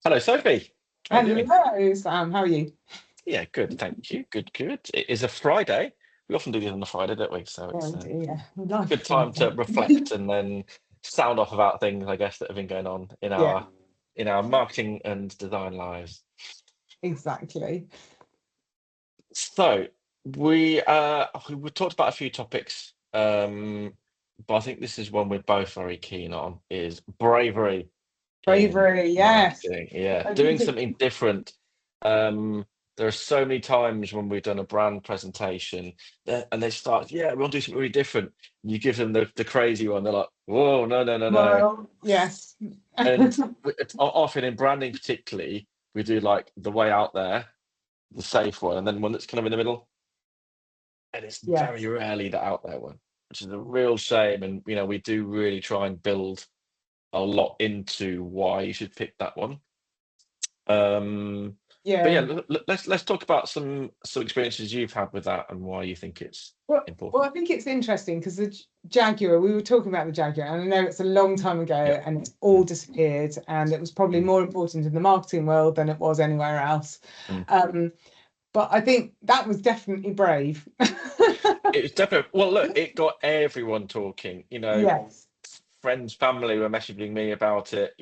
Hello, Sophie. How you doing? Hello, Sam. How are you? Yeah, good. Thank you. Good, good. It is a Friday. We often do these on a Friday, don't we? So it's Oh a dear, life good time to Friday. reflect and then sound off about things, I guess, that have been going on in Yeah, our marketing and design lives. exactly. So we talked about a few topics, but I think this is one we're both very keen on, is bravery in Bravery, yes. marketing. Yeah, I doing think it, something different. There are so many times when we've done a brand presentation and they start, yeah, we want to do something really different. And you give them the crazy one, they're like, whoa, no, no, no, no. well, yes. And often in branding, particularly, we do like the way out there, the safe one, and then one that's kind of in the middle. And it's very Yes. rarely the out there one, which is a real shame. And, we do really try and build a lot into why you should pick that one. Um, but yeah, Yeah. let's talk about some experiences you've had with that and why you think it's Well, I important. think it's interesting because the Jaguar, we were talking about the Jaguar, and I know it's a long time Yeah. ago and it's all Mm, disappeared, and it was probably mm, more important in the marketing world than it was anywhere else. mm. Um, but I think that was definitely brave. It was definitely well. Look, it got everyone talking. Yes. Friends, family were messaging me about it.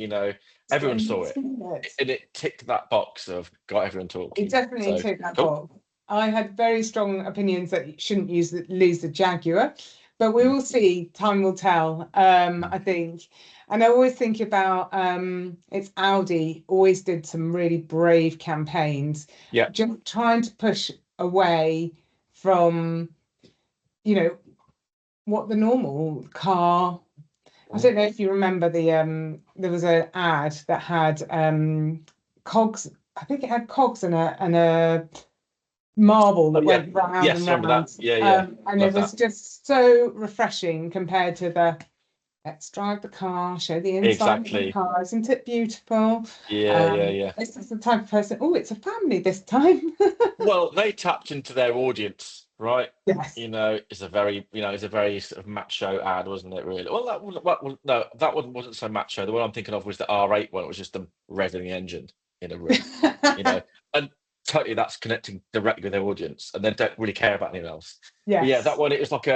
Everyone saw it, Isn't it? and it ticked that box of got everyone It talking. definitely So took that cool. box. I had very strong opinions that you shouldn't lose the Jaguar, but we Mm, will see. Time will tell. mm. I think, and I always think about it's Audi always did some really brave campaigns, Yeah. just trying to push away from you know what the normal car. I Mm. don't know if you remember there was an ad that had cogs. I think it had cogs and a marble Oh that yeah. went round and Yes, remember that. round. Yeah, yeah. And it Love was that. just so refreshing compared to the let's drive the car, show the inside of the Exactly. car. Isn't it beautiful? Yeah, yeah, yeah. This is the type of person, oh, it's a family this time. Well, they tapped into their audience, right? Yes. It's a very sort of macho ad, wasn't it? Really? Well, no, that one wasn't so macho. The one I'm thinking of was the R8 one. It was just them revving the engine in a room, you know, and totally that's connecting directly with their audience, and they don't really care about anything else. But yeah, that Yes. one it was like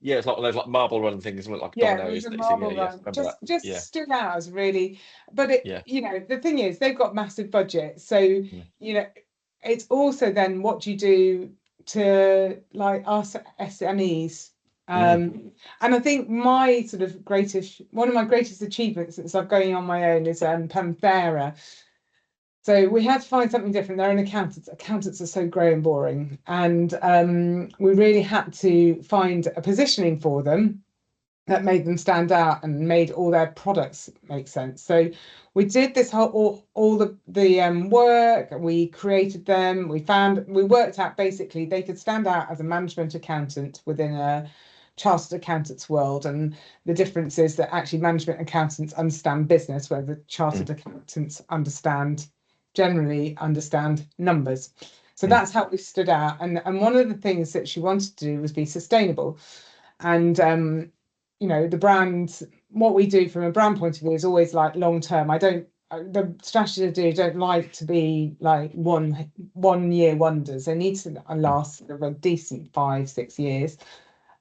yeah, it's like one of those like marble run things, like Yeah, it was dominoes. a So marble yeah, yeah, run. remember that? Just Yeah, stood out as really, but it, yeah, the thing is they've got massive budgets. So, mm, it's also then what do you do to like us SMEs? mm, And I think one of my greatest achievements since I've going on my own is Panthera. So we had to find something different. They're an accountants. Accountants are so grey and boring, and we really had to find a positioning for them that made them stand out and made all their products make sense. So we did this whole all the work. We created them. We worked out basically they could stand out as a management accountant within a chartered accountants world, and the difference is that actually management accountants understand business, where the mm, chartered accountants generally understand numbers. So mm, that's how we stood out. And one of the things that she wanted to do was be sustainable. And the brand, what we do from a brand point of view is always like long term. I don't the strategy I do don't like to be like one year wonders. They need to mm, last sort of a decent 5, 6 years.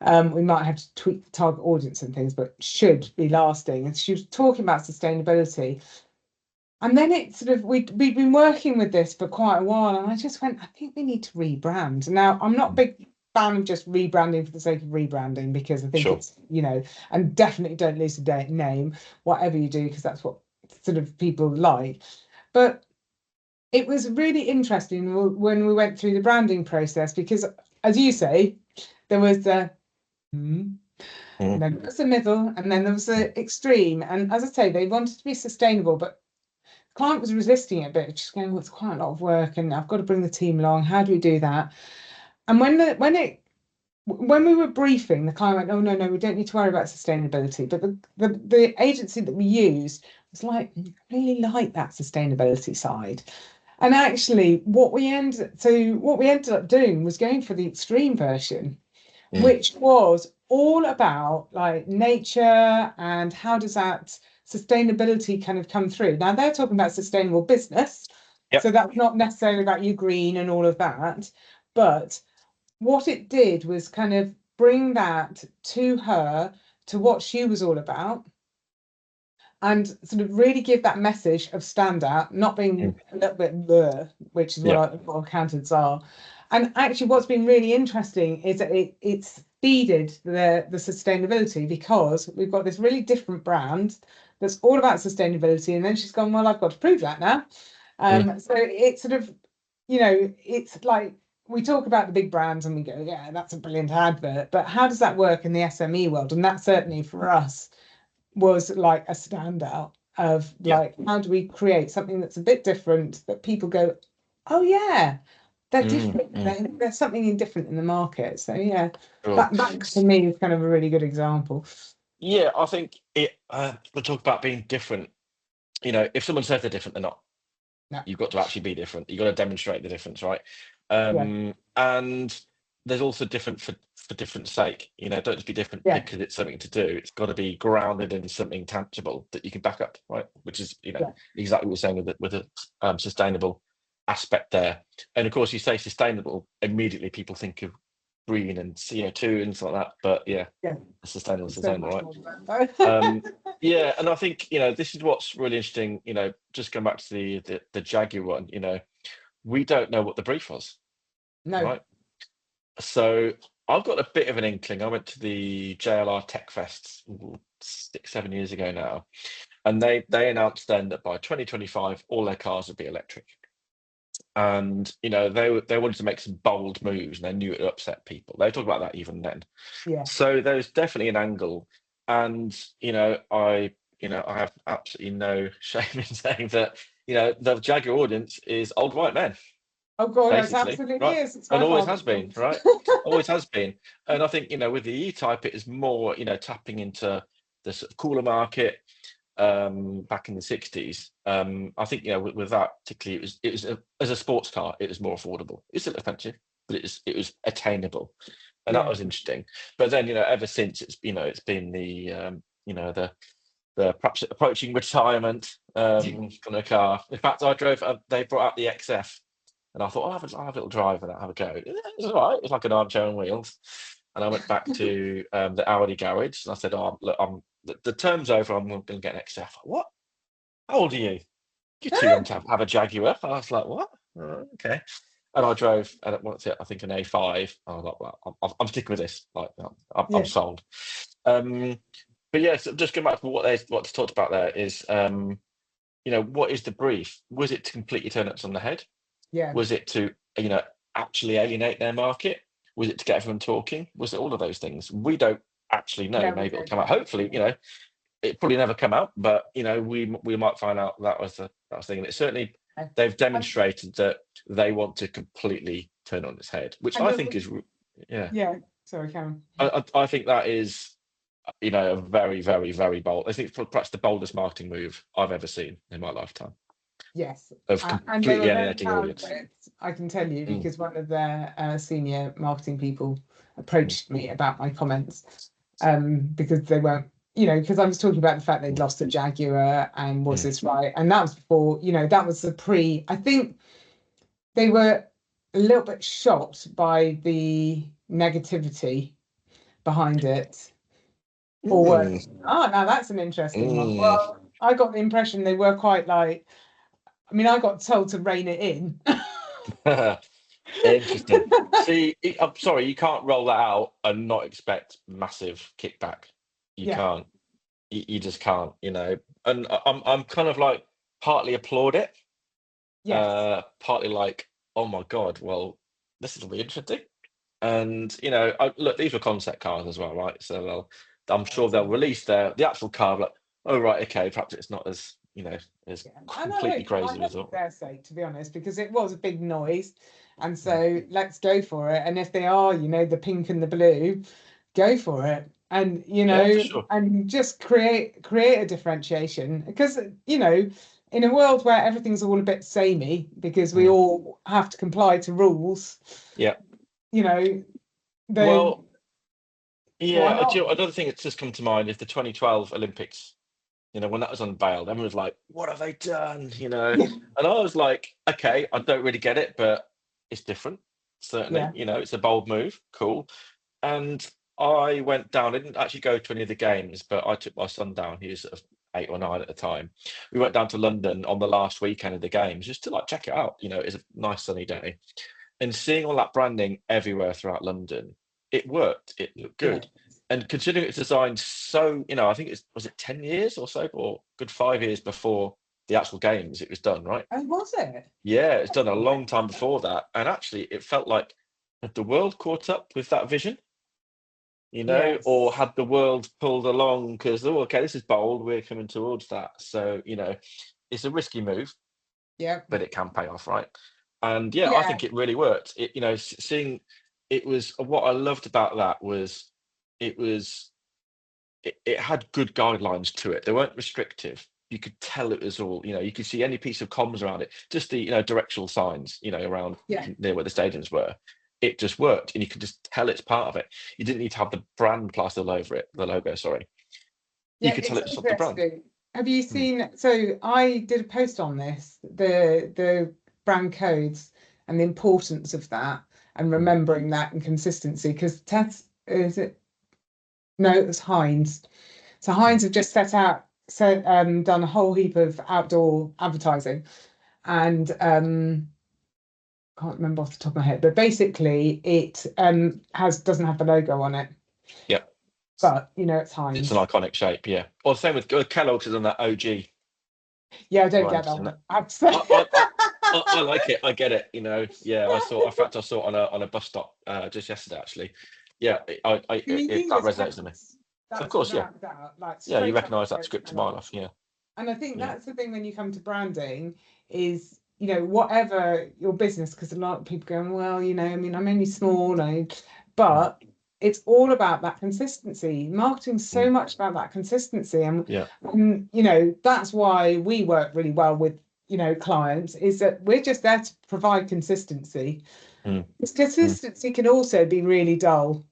We might have to tweak the target audience and things, but should be lasting. And she was talking about sustainability. And then it sort of we'd been working with this for quite a while, and I just went, I think we need to rebrand. Now, I'm not a mm. big fan of just rebranding for the sake of rebranding because I think Sure. it's, and definitely don't lose the name, whatever you do, because that's what sort of people like. But it was really interesting when we went through the branding process because, as you say, there was the hmm, and Mm, then there was the middle, and then there was mm, the extreme. And as I say, they wanted to be sustainable, but client was resisting it a bit, just going, well, it's quite a lot of work and I've got to bring the team along. How do we do that? And when we were briefing, the client went, oh no, no, we don't need to worry about sustainability. But the agency that we used was like, I really like that sustainability side. And actually what we ended up doing was going for the extreme version, mm, which was all about like nature and how does that sustainability kind of come through. Now they're talking about sustainable business, Yep. so that's not necessarily about you green and all of that, but what it did was kind of bring that to her, to what she was all about, and sort of really give that message of stand out, not being a little bit blur, which is what accountants are. And actually, what's been really interesting is that it's feeded the sustainability, because we've got this really different brand that's all about sustainability, and then she's gone, well, I've got to prove that now. So it's sort of, it's like we talk about the big brands and we go, yeah, that's a brilliant advert, but how does that work in the SME world? And that certainly for us was like a standout of like, how do we create something that's a bit different that people go, oh yeah, they're different. There's something different in the market. So yeah, that for me is kind of a really good example. Yeah, I think we talk about being different. If someone says they're different, they're not. No. You've got to actually be different. You've got to demonstrate the difference, right? Yeah. And there's also different for different sake. Don't just be different because it's something to do. It's got to be grounded in something tangible that you can back up, right? Which is, exactly what we're saying with the sustainable aspect there. And of course, you say sustainable, immediately people think of green and CO2 and stuff like that. But yeah. Sustainable, right? Yeah, and I think this is what's really interesting. Just going back to the Jaguar one. We don't know what the brief was. No. Right. So I've got a bit of an inkling. I went to the JLR Tech Fest 6-7 years ago now, and they announced then that by 2025 all their cars would be electric. And they wanted to make some bold moves, and they knew it would upset people. They talked about that even then. Yeah. So there's definitely an angle, and I have absolutely no shame in saying that the Jaguar audience is old white men. Oh God, it Basically, absolutely right? is. It's And my always father. has been, right? Always has been. And I think with the E-Type, it is more tapping into the sort of cooler market. Back in the 60s, I think with that particularly, it was as a sports car, it was more affordable. It's still expensive, but it was attainable, and that was interesting. But then ever since, it's been the perhaps approaching retirement kind of car. In fact, they brought out the XF, and I thought I'll have a little drive and I'll have a go. It's all right. It's like an armchair on wheels. And I went back to the Audi garage and I said, "Oh, look, the term's over. I'm going to get an XF." What? How old are you? You're too young to have a Jaguar. I was like, "What? Oh, okay." And I drove, and what's it? I think an A5. I was like, "Well, I'm sticking with this. Like, I'm sold." But yeah, so just going back to what they talked about there is, what is the brief? Was it to completely turn us on the head? Yeah. Was it to actually alienate their market? Was it to get everyone talking? Was it all of those things? We don't actually know. Yeah, Maybe it'll come out. Hopefully, it probably never come out, but we might find out that was the thing. And it's certainly they've demonstrated that they want to completely turn on its head, which I think is yeah. Sorry, Karen. I think that is a very, very, very bold. I think it's perhaps the boldest marketing move I've ever seen in my lifetime. Yes, Of completely alienating audience. I can tell you, because one of their senior marketing people approached me about my comments, because they weren't, because I was talking about the fact they'd lost a Jaguar and was this right, and that was before, that was the pre. I think they were a little bit shocked by the negativity behind it. Or now that's an interesting one. Well, I got the impression they were quite like. I mean, I got told to rein it in. Interesting. See, I'm sorry, you can't roll that out and not expect massive kickback. You can't. You just can't. And I'm kind of like partly applaud it. Yes. Partly like, oh my god, well, this is really interesting. And look, these were concept cars as well, right? So I'm sure they'll release the actual car. Like, oh right, okay, perhaps it's not as as completely crazy as all. Their sake, to be honest, because it was a big noise, and so let's go for it. And if they are, the pink and the blue, go for it. And sure. and just create a differentiation, because in a world where everything's all a bit samey because we all have to comply to rules. Yeah. Well, Why Yeah, not? another thing that's just come to mind is the 2012 Olympics. When that was unveiled, everyone was like, "What have they done?" Yeah, And I was like, "Okay, I don't really get it, but it's different. Certainly, yeah, it's a bold move, cool." And I went down. I didn't actually go to any of the games, but I took my son down. He was sort of 8 or 9 at the time. We went down to London on the last weekend of the games just to like check it out. It was a nice sunny day, and seeing all that branding everywhere throughout London, it worked. It looked yeah. good. And considering it's designed so, I think was it 10 years or so, or good 5 years before the actual games it was done, right? Oh, was it? Yeah, it's done a Yeah. long time before that. And actually it felt like had the world caught up with that vision, or Yes. had the world pulled along because, oh, okay, this is bold, we're coming towards that. So, it's a risky move, Yeah. but it can pay off, right? And yeah, I Yeah. think it really worked. Seeing it was what I loved about that was it was it had good guidelines to it. They weren't restrictive. You could tell it was all, you could see any piece of comms around it, just the directional signs, around Yeah. near where the stadiums were. It just worked, and you could just tell it's part of it. You didn't need to have the brand plastered all over it, the logo. Sorry, you Yeah, could tell it's it was of the brand. interesting. Have you Mm, seen? So I did a post on this, the brand codes and the importance of that, and mm, remembering that and consistency. Because Ted, is it? No, it was Heinz. So mm. Heinz have just done a whole heap of outdoor advertising, and can't remember off the top of my head, but basically it has doesn't have the logo on it, Yeah, but it's it's an Heinz. iconic shape. Yeah. Well, same with Kellogg's is on that OG Yeah, I don't get brand. that one. I have to say. I, I, I like it. I get it. Yeah. In fact, I saw it on a bus stop just yesterday. Actually, yeah. For me, That resonates with me. Of that's course, yeah, without a doubt, like yeah. You straight up recognise that against script a mile Kellogg. off. Yeah, And I think yeah, that's the thing when you come to branding is, whatever your business, because a lot of people going, well, I mean, I'm only small, mm, but it's all about that consistency. Marketing's so mm, much about that consistency. yeah, And that's why we work really well with, clients, is that we're just there to provide consistency. mm, This mm. consistency can also be really dull.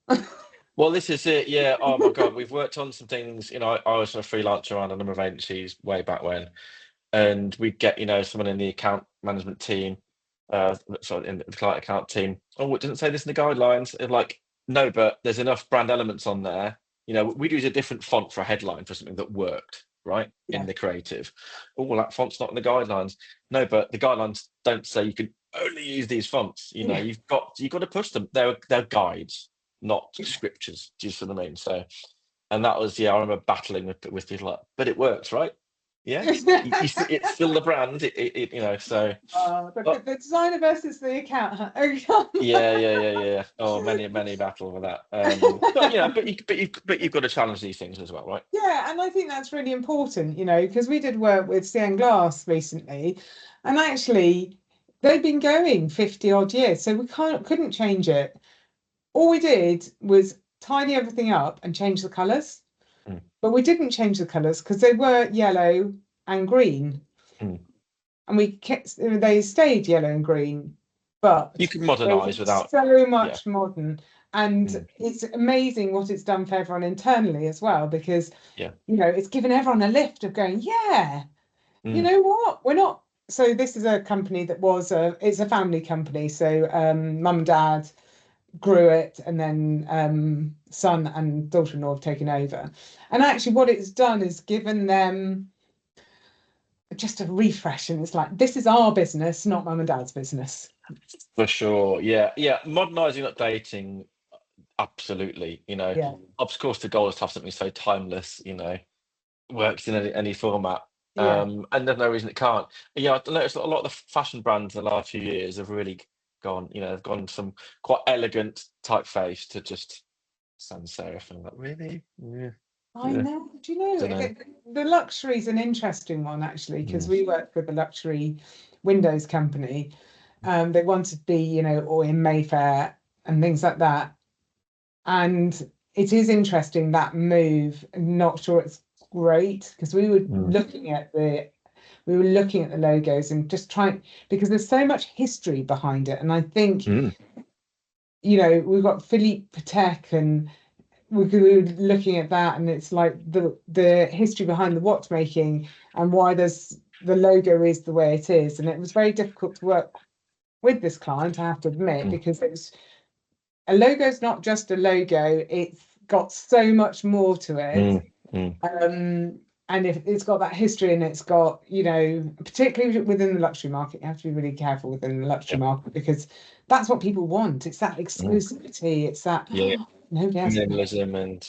Well, this is it. Yeah. Oh my God, we've worked on some things. I was a freelancer around a number of agencies way back when, and we'd get someone in the account management team, sorry, in the client account team. Oh, it doesn't say this in the guidelines. And like, no, but there's enough brand elements on there. We'd use a different font for a headline for something that worked, right, in Yeah. the creative. Oh, well, that font's not in the guidelines. No, but the guidelines don't say you can only use these fonts. Yeah. You've got to push them. They're guides, not scriptures. Do you see what I mean? So, and that was, yeah, I remember battling with people like, but it works, right? Yeah, it's still the brand. So. The But designer versus the account. yeah. Oh, many battle with that. But you've got to challenge these things as well, right? Yeah, and I think that's really important, because we did work with Stone Glass recently, and actually they've been going 50 odd years, so we couldn't change it. All we did was tidy everything up and change the colours. Mm, But we didn't change the colours because they were yellow and green. mm. And they stayed yellow and green, You but can they modernise were without, so yeah. much modern. And Mm, it's amazing what it's done for everyone internally as well, because yeah. it's given everyone a lift of going, yeah, you Mm, know what? We're not. So this is a company that it's a family company. So mum and dad grew it, and then son and daughter-in-law have taken over. And actually what it's done is given them just a refresh, and it's like, this is our business, not mum and dad's business. for sure. Yeah. Modernising, updating, absolutely. Yeah, Of course, the goal is to have something so timeless. Works in any format. yeah, And there's no reason it can't. Yeah, I noticed that a lot of the fashion brands in the last few years have really gone, they've gone some quite elegant typeface to just sans serif, and I'm like, really? Yeah, I yeah, know. Do you know don't know. the luxury is an interesting one, actually, because Mm, we work with a luxury windows company. They wanted to be, or in Mayfair and things like that. And it is interesting, that move. Not sure it's great, because mm, we were looking at the logos and just trying, because there's so much history behind it. And I think, mm, we've got Philippe Patek and we were looking at that, and it's like the history behind the watchmaking and why the logo is the way it is. And it was very difficult to work with this client, I have to admit, because a logo's not just a logo, it's got so much more to it. And if it's got that history, and it's got, particularly within the luxury market, you have to be really careful within the luxury market, because that's what people want. It's that exclusivity. It's that nobody else. Minimalism and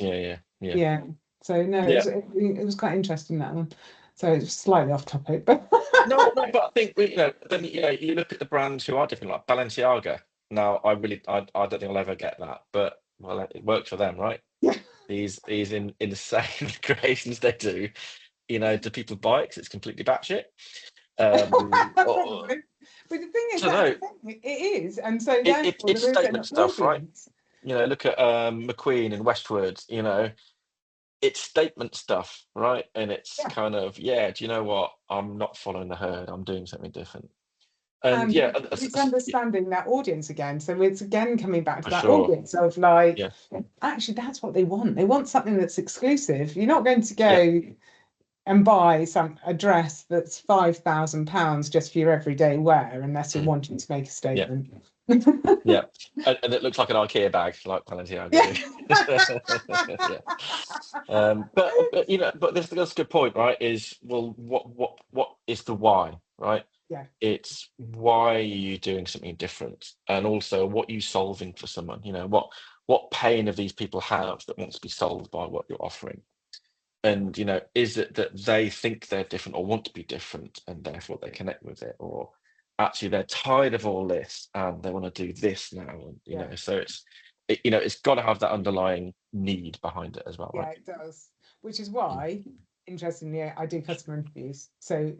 Yeah. So no, it was quite interesting, that one. So it's slightly off topic, but no, but I think then you look at the brands who are different, like Balenciaga. Now, I don't think I'll ever get that, but well, it works for them, right? yeah. These insane creations they do. Do people buy it 'cause it's completely batshit? Probably. But the thing is, it is, and so therefore it's there is an statement stuff, right? audience. Look at McQueen and Westwood. It's statement stuff, right? And it's kind of, do you know what? I'm not following the herd. I'm doing something different. And it's understanding that audience again. So it's again coming back to that sure. audience of actually, that's what they want. They want something that's exclusive. You're not going to go and buy a dress that's £5,000 just for your everyday wear, unless you're wanting to make a statement. Yeah, and it looks like an IKEA bag, like Balenciaga. But that's a good point, right? Is, well, what is the why, right? Yeah. It's why are you doing something different, and also what are you solving for someone? What pain have these people have that wants to be solved by what you're offering? And is it that they think they're different or want to be different, and therefore they connect with it, or actually they're tired of all this and they want to do this now? And so it's got to have that underlying need behind it as well, right? Yeah, it does. Which is why, interestingly, I do customer interviews. So,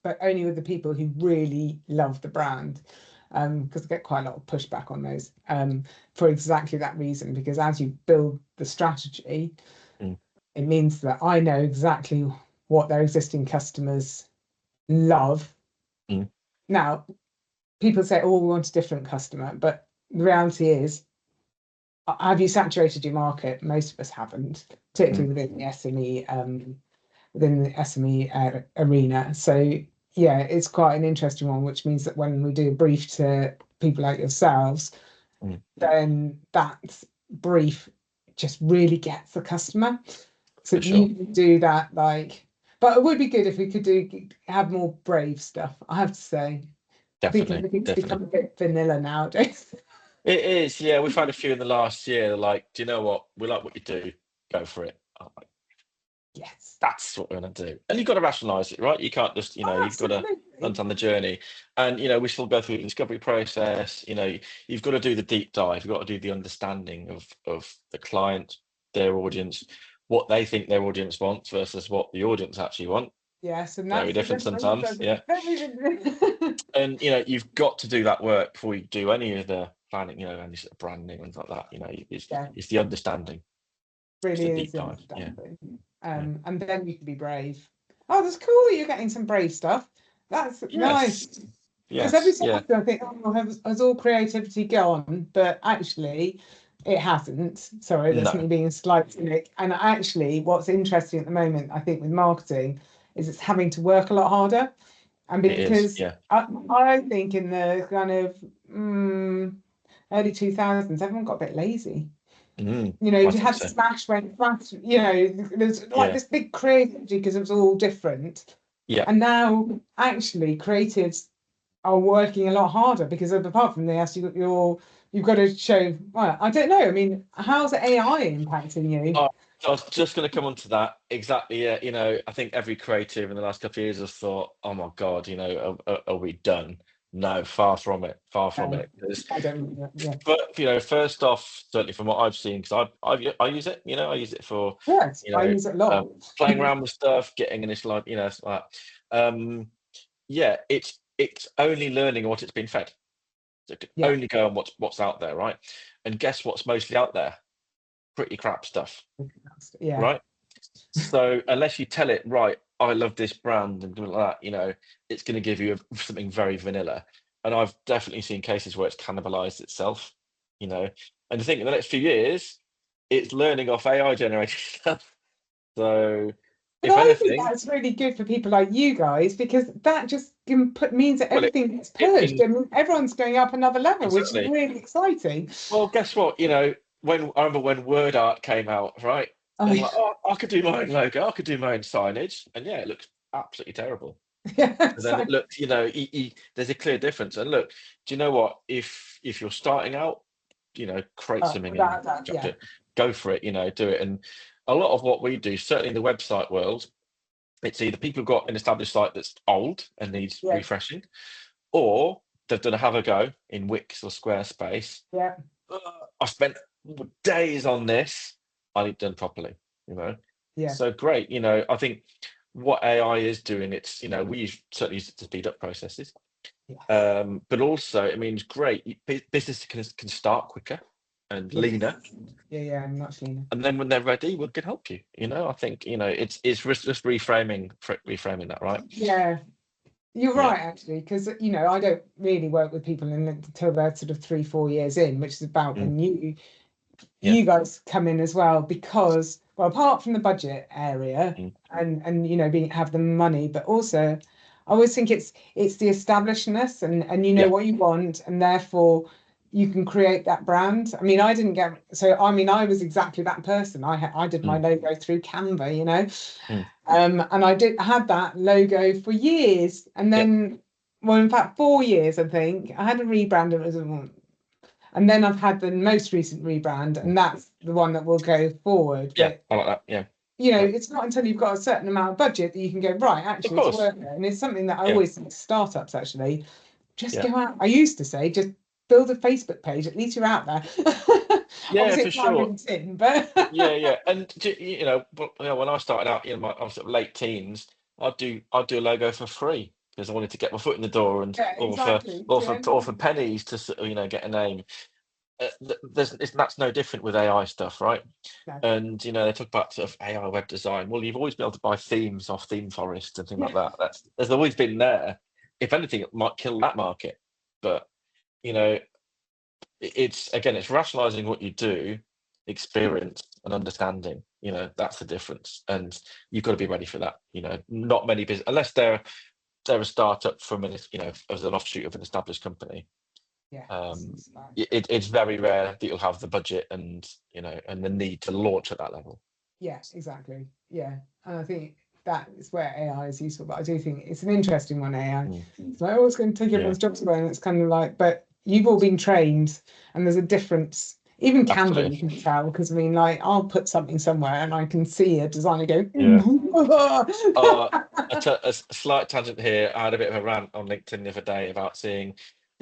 but only with the people who really love the brand, because I get quite a lot of pushback on those, for exactly that reason. Because as you build the strategy, it means that I know exactly what their existing customers love. Now, people say, "Oh, we want a different customer," but the reality is, have you saturated your market? Most of us haven't, particularly within the SME arena. So yeah, it's quite an interesting one, which means that when we do a brief to people like yourselves, then that brief just really gets the customer. So you can do that, but it would be good if we could have more brave stuff, I have to say. Definitely, because it's become a bit vanilla nowadays. It is, yeah. We've had a few in the last year. They're like, do you know what? We like what you do. Go for it. I'm like, Yes, that's what we're going to do. And you've got to rationalize it, right? You can't just, you've got to understand the journey. And, we still go through the discovery process. You've got to do the deep dive. You've got to do the understanding of the client, their audience, what they think their audience wants versus what the audience actually want. Yes, and Very different sometimes. Yeah. And, you've got to do that work before you do any of the planning, any sort of branding and like that. It's the understanding. Really is the understanding. And then you can be brave. Oh, that's cool that you're getting some brave stuff. That's nice. Because every so often I think, has all creativity gone? But actually, it hasn't. Sorry, that's me being a slight cynic. And actually, what's interesting at the moment, I think, with marketing, is it's having to work a lot harder. And because I think in the kind of early 2000s, everyone got a bit lazy. You had Smash went fast, there's like this big creativity because it was all different. Yeah. And now actually creatives are working a lot harder because apart from this, you've got to show, well, I don't know. I mean, how's AI impacting you? I was just going to come on to that. Exactly. Yeah. I think every creative in the last couple of years has thought, oh my God, are we done? No, far from it. Far from it. I don't. Yeah. But first off, certainly from what I've seen, because I use it. I use it for I use it a lot. Playing around with stuff, getting initial, it's like, it's only learning what it's been fed. So it can only go on what's out there, right? And guess what's mostly out there? Pretty crap stuff. Yeah. Right. So unless you tell it, right, I love this brand and do like that, it's going to give you something very vanilla. And I've definitely seen cases where it's cannibalized itself, And I think in the next few years, it's learning off AI generated stuff. So But if I think anything, that's really good for people like you guys, because that just means that well, everything gets it purged means and everyone's going up another level, which is exactly. really exciting. Well, guess what? When I remember when word art came out, right? Oh, And yeah. like, oh, I could do my own logo, I could do my own signage, and yeah, it looks absolutely terrible. Yeah, And then it so, looks, there's a clear difference. And look, do you know what? If you're starting out, create something and yeah, go for it. Do it. And a lot of what we do, certainly in the website world, it's either people who've got an established site that's old and needs yeah, refreshing, or they've done a have a go in Wix or Squarespace. yeah, I spent days on this. I need it done properly, you know. yeah, So great, I think what AI is doing, certainly use it to speed up processes. yes, But also it means great, business can start quicker and leaner, yes, yeah, much leaner. and then when they're ready, we can help you. I think it's just reframing that, right? Yeah. You're Yeah. right, actually, because I don't really work with people until they're sort of 3-4 years in, which is about Mm, when you yeah. you guys come in as well, because, well, apart from the budget area Mm, and being have the money, but also I always think it's the establishedness and yeah. what you want, and therefore you can create that brand. I mean, I didn't get so I mean I was exactly that person. I did my Mm, logo through Canva, mm, and I had that logo for years, and yeah. then, well, in fact, 4 years, I think. I had a rebrand, and then I've had the most recent rebrand, Mm, and that's the one that will go forward. yeah. But I like that. Yeah. Yeah. it's not until you've got a certain amount of budget that you can go, right, Of actually, it's course. worth it. And it's something that I Yeah. always think to startups, actually, just Yeah. go out. I used to say, just build a Facebook page. At least you're out there. Yeah, Obviously, for it's not sure. LinkedIn, but Yeah, yeah. And when I started out, I was sort of late teens, I'd do a logo for free because I wanted to get my foot in the door, and yeah, or for exactly. or for Yeah, or for pennies to get a name. That's no different with AI stuff, right? no. And they talk about sort of AI web design. Well, you've always been able to buy themes off Theme Forest and things Yeah. like that. There's always been there. If anything, it might kill that market. But you know, it's rationalizing what you do, experience and understanding. That's the difference, and you've got to be ready for that. Not many business, unless they're a startup from as an offshoot of an established company. Yeah, um it's fine. it's very rare that you'll have the budget and the need to launch at that level. Yeah, exactly. Yeah, and I think that is where AI is useful. But I do think it's an interesting one, AI. Mm, It's like, oh, it's going to take yeah, everyone's jobs away, and it's kind of like, but you've all been trained, and there's a difference. Even Canva, absolutely. you can tell, because I mean, like, I'll put something somewhere, and I can see a designer go, Yeah. uh a slight tangent here. I had a bit of a rant on LinkedIn the other day about seeing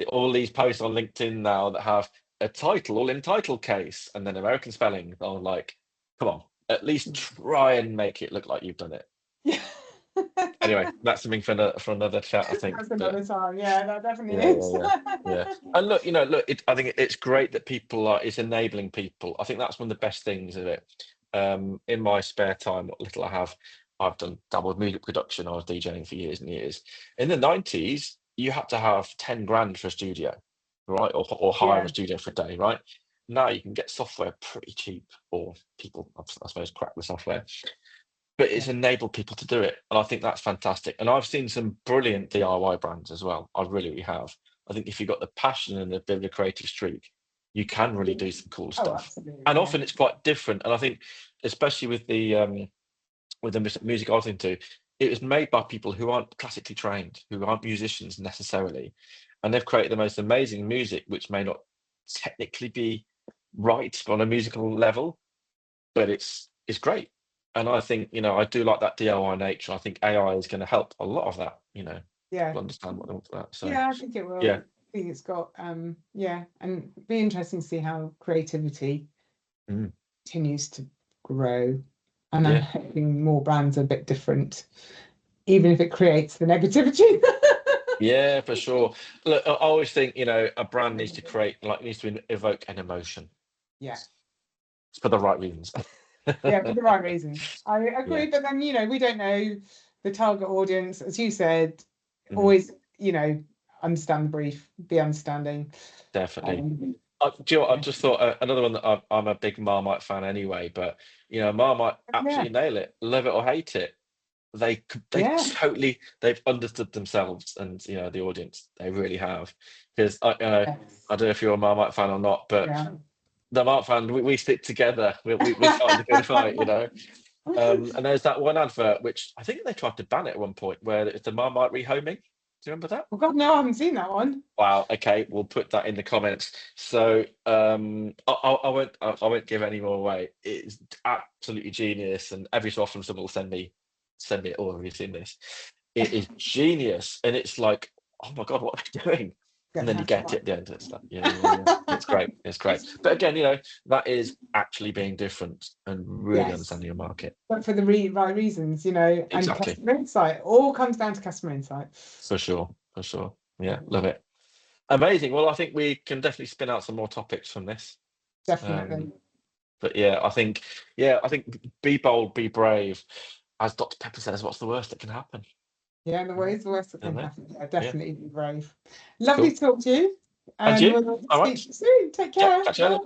all these posts on LinkedIn now that have a title all in title case and then American spelling. I'm like, come on, at least try and make it look like you've done it. Yeah. Anyway, that's something for another chat, I think. That's But another time. Yeah, that definitely yeah, yeah, is. yeah, yeah. And look. I think it's great that it's enabling people. I think that's one of the best things of it. In my spare time, what little I have, I've done double music production. I was DJing for years and years. In the 90s, you had to have 10 grand for a studio, right? Or hire Yeah, a studio for a day, right? Now you can get software pretty cheap, or people, I suppose, crack the software. But yeah, it's enabled people to do it, and I think that's fantastic. And I've seen some brilliant DIY brands as well. I really have. I think if you've got the passion and a bit of a creative streak, you can really do some cool oh, stuff. absolutely. And Yeah, often it's quite different. And I think, especially with the music I was into, it was made by people who aren't classically trained, who aren't musicians necessarily, and they've created the most amazing music, which may not technically be right on a musical level, but it's great. And I think, I do like that DIY nature. I think AI is going to help a lot of that, yeah, to understand what they want for that. So yeah. I think it will. yeah. I think it's got yeah, and be interesting to see how creativity Mm, continues to grow. And I'm yeah. hoping more brands are a bit different, even if it creates the negativity. Yeah, for sure. Look, I always think, a brand needs to evoke an emotion Yeah, for the right reasons. yeah, for the right reasons. I Yeah. agree, but then we don't know the target audience, as you said. Mhm. Always, understand the brief, be understanding. Definitely. Um, Do you know what? I just thought another one that I'm a big Marmite fan anyway, but Marmite Yeah, absolutely nail it, love it or hate it. They yeah, totally they've understood themselves and the audience. They really have. Because I yes, don't know if you're a Marmite fan or not, but yeah. the Marmite fan, we stick together. We fight the good fight. And there's that one advert which I think they tried to ban it at one point, where it's the Marmite rehoming. Do you remember that? Oh God, no, I haven't seen that one. Wow. Okay, we'll put that in the comments. So I won't give any more away. It's absolutely genius, and every so often someone will send me. Oh, have you seen this? It is genius, and it's like, oh my God, what are they doing? And Gonna then you have to get it watch. at the end of it. Stuff. Yeah. It's great. It's great. But again, that is actually being different and really Yes, understanding your market. but for the right reasons, and Exactly. customer insight. All comes down to customer insight. For sure. For sure. Yeah, love it. Amazing. Well, I think we can definitely spin out some more topics from this. Um, Definitely. but I think be bold, be brave. As Dr. Pepper says, what's the worst that can happen? Yeah, the way is the worst that can Isn't it? happen. Yeah, Yeah, definitely be brave. Lovely cool. to talk to you, And and you? we'll All speak right. to you soon. Take Yeah, care. catch you Bye. later.